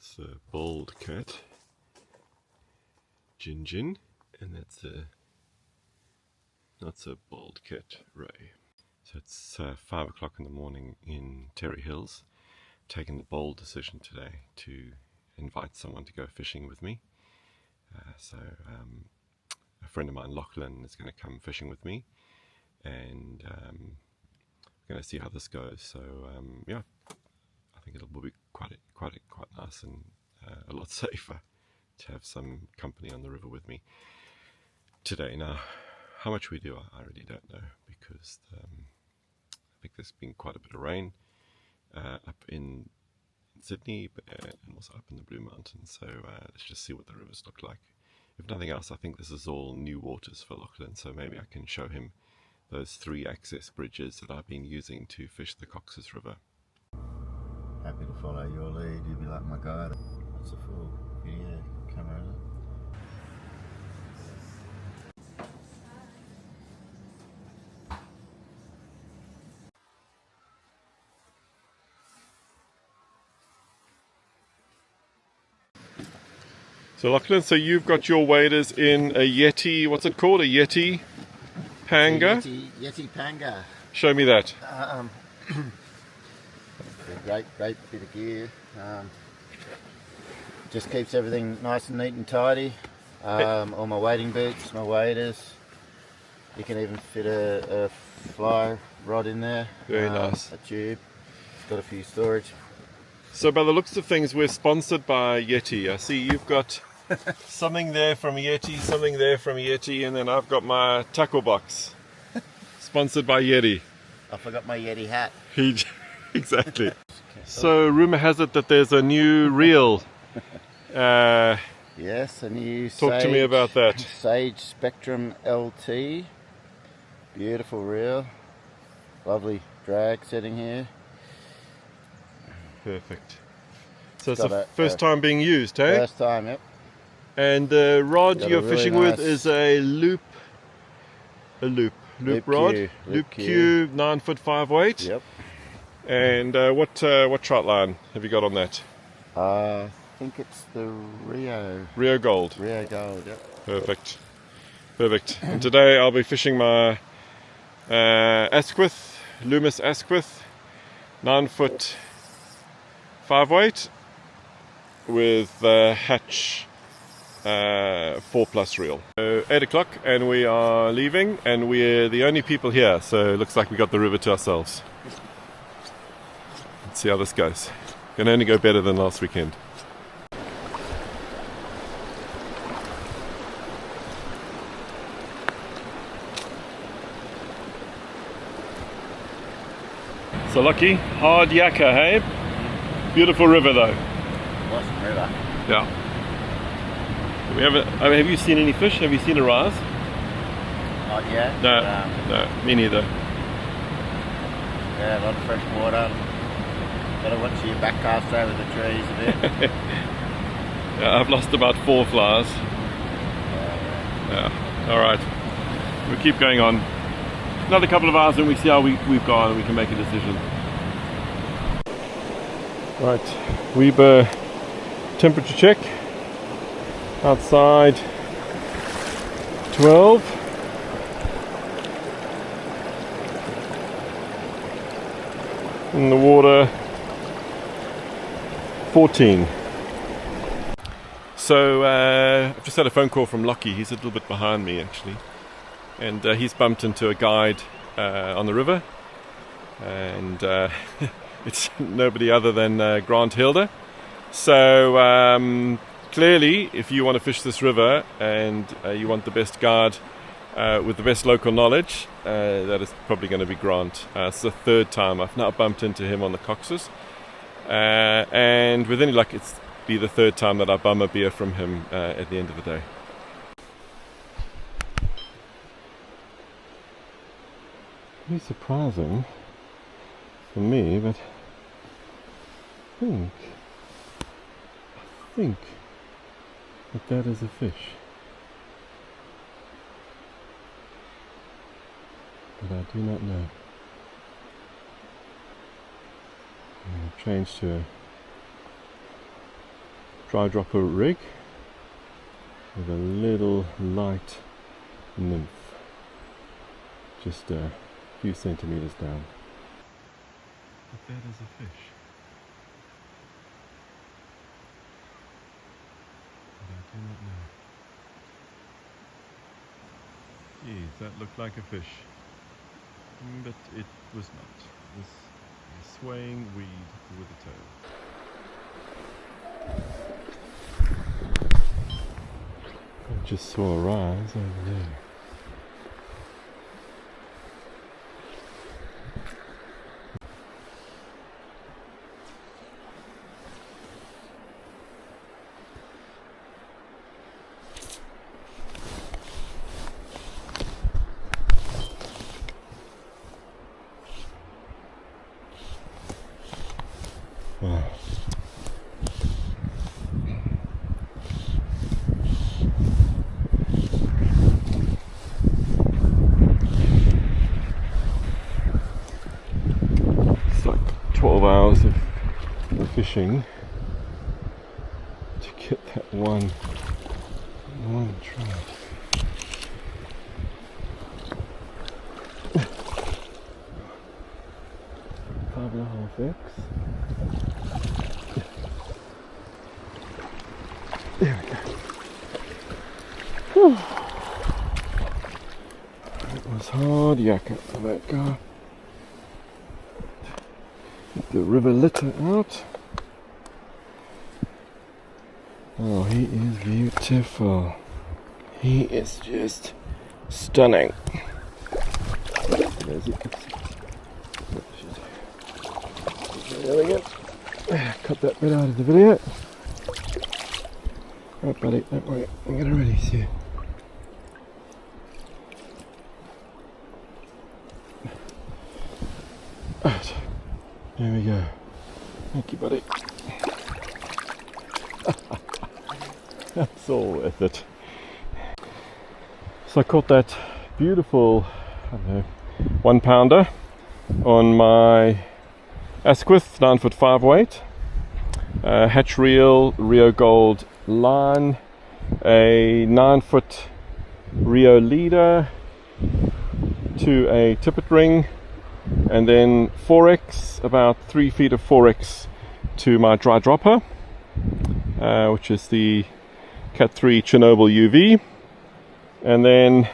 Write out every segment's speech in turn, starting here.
That's a bald cat, Jin, and that's a not so bald cat, Ray. So it's 5 o'clock in the morning in Terry Hills. Taking the bold decision today to invite someone to go fishing with me. A friend of mine, Lachlan, is going to come fishing with me, and we're going to see how this goes. So yeah, I think it'll be quite nice and a lot safer to have some company on the river with me today. Now, how much we do, I really don't know, because I think there's been quite a bit of rain up in Sydney, and also up in the Blue Mountains. So let's just see what the rivers look like. If nothing else, I think this is all new waters for Lachlan, so maybe I can show him those 3 access bridges that I've been using to fish the Coxs River. Happy to follow your lead. You'll be like my guide. That's a full video camera. So Lachlan, so you've got your waders in a Yeti, what's it called? A Yeti Panga? Yeti Panga. Show me that. Great bit of gear. Just keeps everything nice and neat and tidy. All my wading boots, my waders. You can even fit a fly rod in there. Very nice. A tube. It's got a few storage. So by the looks of things, we're sponsored by Yeti. I see you've got something there from Yeti, something there from Yeti, and then I've got my tackle box. Sponsored by Yeti. I forgot my Yeti hat. Exactly. So rumour has it that there's a new reel. Yes, a new Talk to me about that. Sage Spectrum LT. Beautiful reel. Lovely drag setting here. Perfect. So it's the first time being used, eh? First time, yep. And the rod Got you're really fishing nice with is a loop rod. Loop Q 9 foot 5 weight. Yep. And what trout line have you got on that? I think it's the Rio Gold. Rio Gold, yep. Perfect. And today I'll be fishing my Asquith, Loomis Asquith, 9 foot 5 weight with Hatch 4+ reel. So 8 o'clock and we are leaving, and we're the only people here, so it looks like we got the river to ourselves. Let's see how this goes. Can only go better than last weekend. So lucky, hard yakka, hey? Beautiful river though. Awesome river. Yeah. Have you seen any fish? Have you seen a rise? Not yet. No, me neither. Yeah, a lot of fresh water. Gotta watch your back cast over the trees a bit. Yeah, I've lost about 4 flies. Yeah. Alright. We'll keep going on. Another couple of hours and we see how we've gone and we can make a decision. Right. Weber temperature check. Outside 12. In the water 14. So I've just had a phone call from Lockie. He's a little bit behind me actually, and he's bumped into a guide on the river, and it's nobody other than Grant Hilder. So clearly, if you want to fish this river and you want the best guide with the best local knowledge, that is probably going to be Grant. It's the 3rd time I've now bumped into him on the Coxs, and with any luck it's be the 3rd time that I bum a beer from him at the end of the day. Pretty surprising for me, but I think that is a fish. But I do not know. I'm going to change to dry dropper rig with a little light nymph, just a few centimeters down. But that is a fish. But I do not know. Geez, that looked like a fish. But it was not. It was a swaying weed with a tail. I just saw a rise over there. Wow. It's like 12 hours of fishing to get that one trout. 5.5x. There we go. Whew. It was hard yakka for that guy. Get the river litter out. Oh, he is beautiful. He is just stunning. There's it. There we go. Cut that bit out of the video. Right, buddy, don't worry, I'm gonna release you. Right, there we go. Thank you, buddy. That's all worth it. So I caught that beautiful, I don't know, 1 pounder on my Asquith 9'5" weight, hatch reel, Rio Gold line, a 9-foot Rio leader to a tippet ring, and then 4x, about 3 feet of 4x to my dry dropper, which is the Cat 3 Chernobyl UV, and then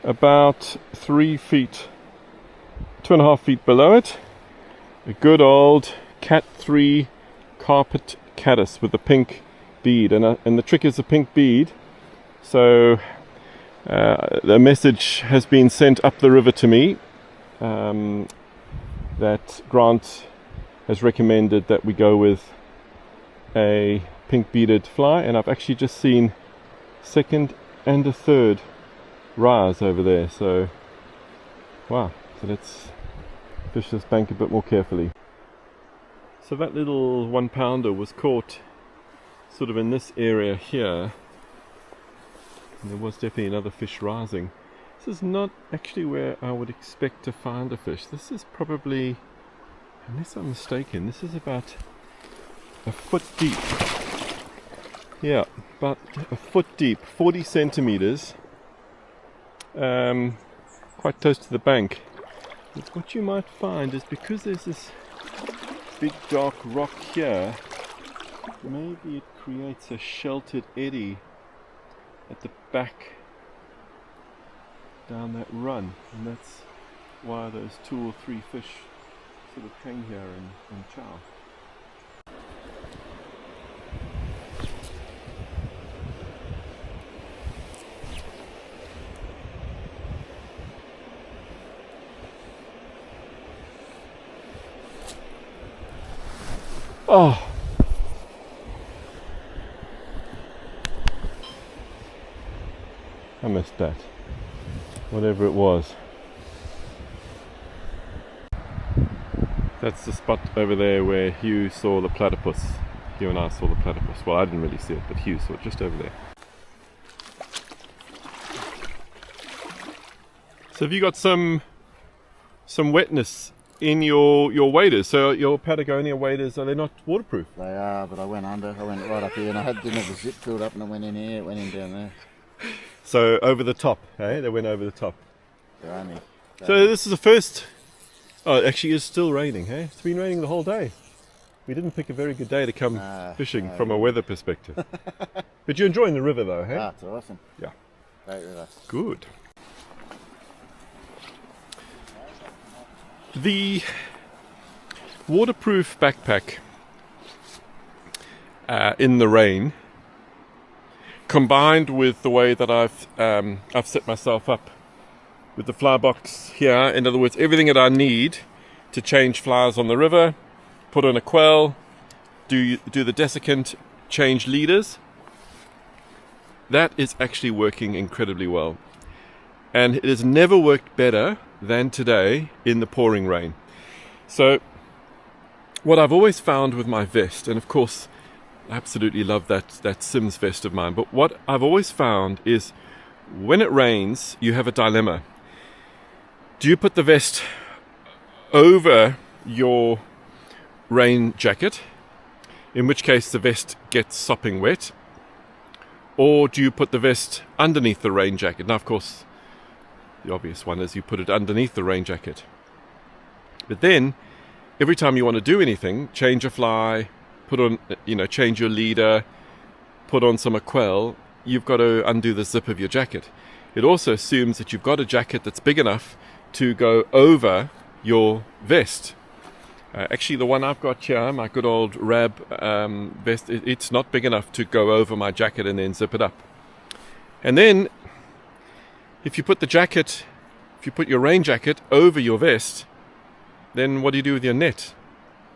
about 3 feet, 2.5 feet below it, a good old Cat 3 carpet caddis with a pink bead, and the trick is a pink bead. So the message has been sent up the river to me that Grant has recommended that we go with a pink beaded fly, and I've actually just seen second and a third rise over there. So wow, so let's fish this bank a bit more carefully. So that little 1 pounder was caught sort of in this area here, and there was definitely another fish rising. This is not actually where I would expect to find a fish. This is probably, unless I'm mistaken, this is about a foot deep. Yeah, about a foot deep, 40 centimeters, quite close to the bank. But what you might find is, because there's this big dark rock here, maybe it creates a sheltered eddy at the back down that run, and that's why those 2 or 3 fish sort of hang here and chow. Oh, I missed that, whatever it was. That's the spot over there where Hugh saw the platypus. Hugh and I saw the platypus. Well, I didn't really see it, but Hugh saw it just over there. So have you got some wetness in your waders. So your Patagonia waders, are they not waterproof? They are, but I went under. I went right up here, and didn't have the zip filled up, and I went in here. It went in down there. So over the top, hey? They went over the top. They're only. So this is the first. Oh, it actually is still raining, hey? It's been raining the whole day. We didn't pick a very good day to come fishing from a weather perspective. But you're enjoying the river though, hey? Ah, it's awesome. Yeah. Great river. Good. The waterproof backpack in the rain, combined with the way that I've set myself up with the fly box here, in other words, everything that I need to change flies on the river, put on a quell, do the desiccant, change leaders, that is actually working incredibly well. And it has never worked better than today in the pouring rain. So what I've always found with my vest, and of course I absolutely love that Sims vest of mine, but what I've always found is when it rains, you have a dilemma. Do you put the vest over your rain jacket, in which case the vest gets sopping wet, or do you put the vest underneath the rain jacket? Now, of course, the obvious one is you put it underneath the rain jacket. But then, every time you want to do anything, change a fly, put on, change your leader, put on some quell, you've got to undo the zip of your jacket. It also assumes that you've got a jacket that's big enough to go over your vest. Actually, the one I've got here, my good old Rab vest, it's not big enough to go over my jacket and then zip it up. And then, if you put your rain jacket over your vest, then what do you do with your net?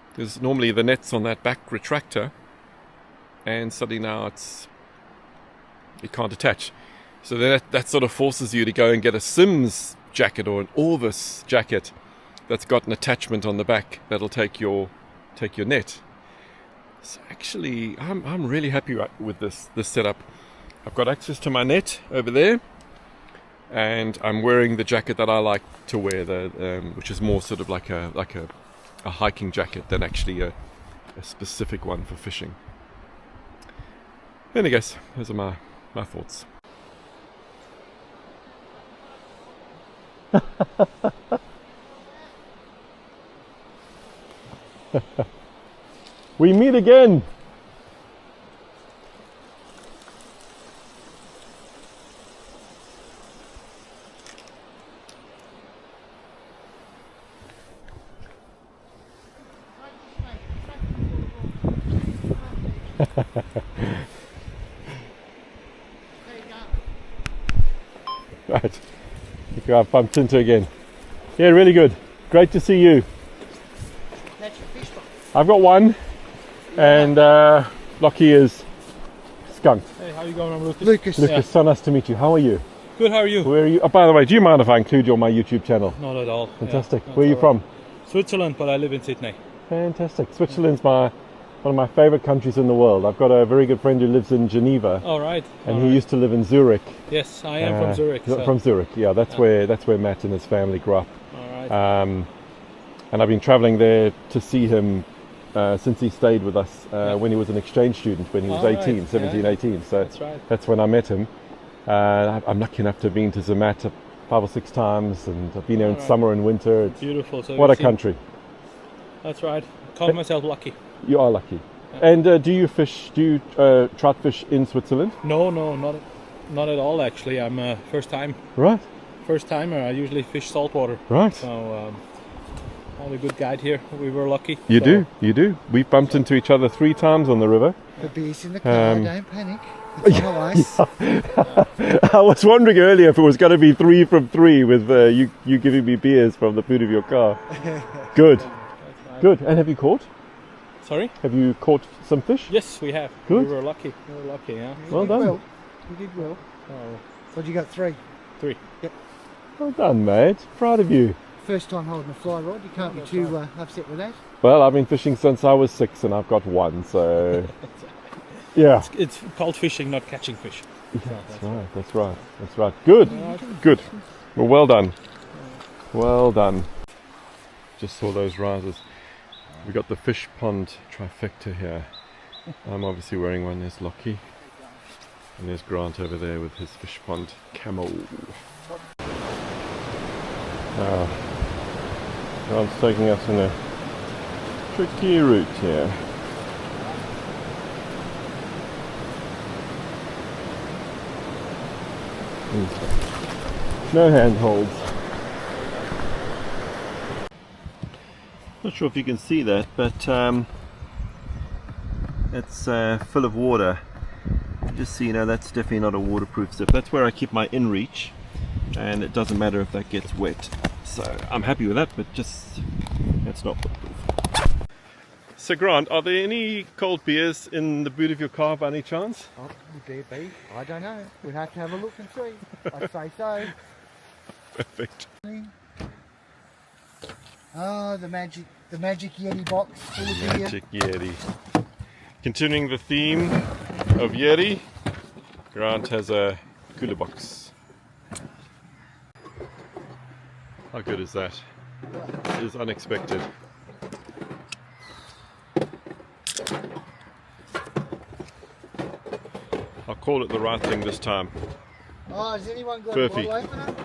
Because normally the net's on that back retractor, and suddenly now it can't attach. So then that sort of forces you to go and get a Sims jacket or an Orvis jacket that's got an attachment on the back that'll take your net. So actually, I'm really happy with this setup. I've got access to my net over there, and I'm wearing the jacket that I like to wear, which is more sort of like a hiking jacket than actually a specific one for fishing. And I guess those are my thoughts. We meet again. Right. I've bumped into again. Yeah, really good. Great to see you. That's your fish box. I've got one, and Lockie is skunked. Hey, how you going? I'm Lucas. Lucas. Lucas, so nice to meet you. How are you? Good, how are you? Where are you? Oh, by the way, do you mind if I include you on my YouTube channel? Not at all. Fantastic. Yeah, Where are you from? Switzerland, but I live in Sydney. Fantastic. Switzerland's one of my favourite countries in the world. I've got a very good friend who lives in Geneva. All right. And he used to live in Zurich. Yes, I am from Zurich. From Zurich, yeah. That's where Matt and his family grew up. All right. And I've been travelling there to see him since he stayed with us when he was an exchange student, when he was 18. So that's right. That's when I met him. I'm lucky enough to have been to Zermatt 5 or 6 times, and I've been there in summer and winter. It's beautiful. So what a country. That's right. Call myself lucky. You are lucky. Yeah. And do you trout fish in Switzerland? No, not at all actually. I'm first time. Right. First timer. I usually fish saltwater. Right. So I have a good guide here. We were lucky. You do. We've bumped into each other 3 times on the river. The beer's in the car, don't panic. It's on ice. I was wondering earlier if it was going to be 3 from 3 with you giving me beers from the boot of your car. Good. Good. And have you caught? Sorry? Have you caught some fish? Yes, we have. Good. We were lucky, yeah. Well done. You did well. Oh, What you got? 3? 3. Yep. Well done, mate. Proud of you. First time holding a fly rod. You can't be too upset with that. Well, I've been fishing since I was 6 and I've got 1, so... Yeah. It's called fishing, not catching fish. Yeah, that's right. Good. Well done. Well done. just saw those risers. We got the fish pond trifecta here. I'm obviously wearing one. There's Lockie. And there's Grant over there with his fish pond camo. Grant's taking us in a tricky route here. No handholds. Not sure if you can see that, but it's full of water. Just so you know, that's definitely not a waterproof zip. That's where I keep my inReach, and it doesn't matter if that gets wet. So I'm happy with that, but just that's not waterproof. So Grant, are there any cold beers in the boot of your car by any chance? Oh, would there be? I don't know. We'd have to have a look and see. I'd say so. Perfect. Oh, the magic Yeti box full of beer. Magic Yeti. Continuing the theme of Yeti, Grant has a cooler box. How good is that? It is unexpected. I'll call it the right thing this time. Oh, has anyone got Perfect. a bottle opener?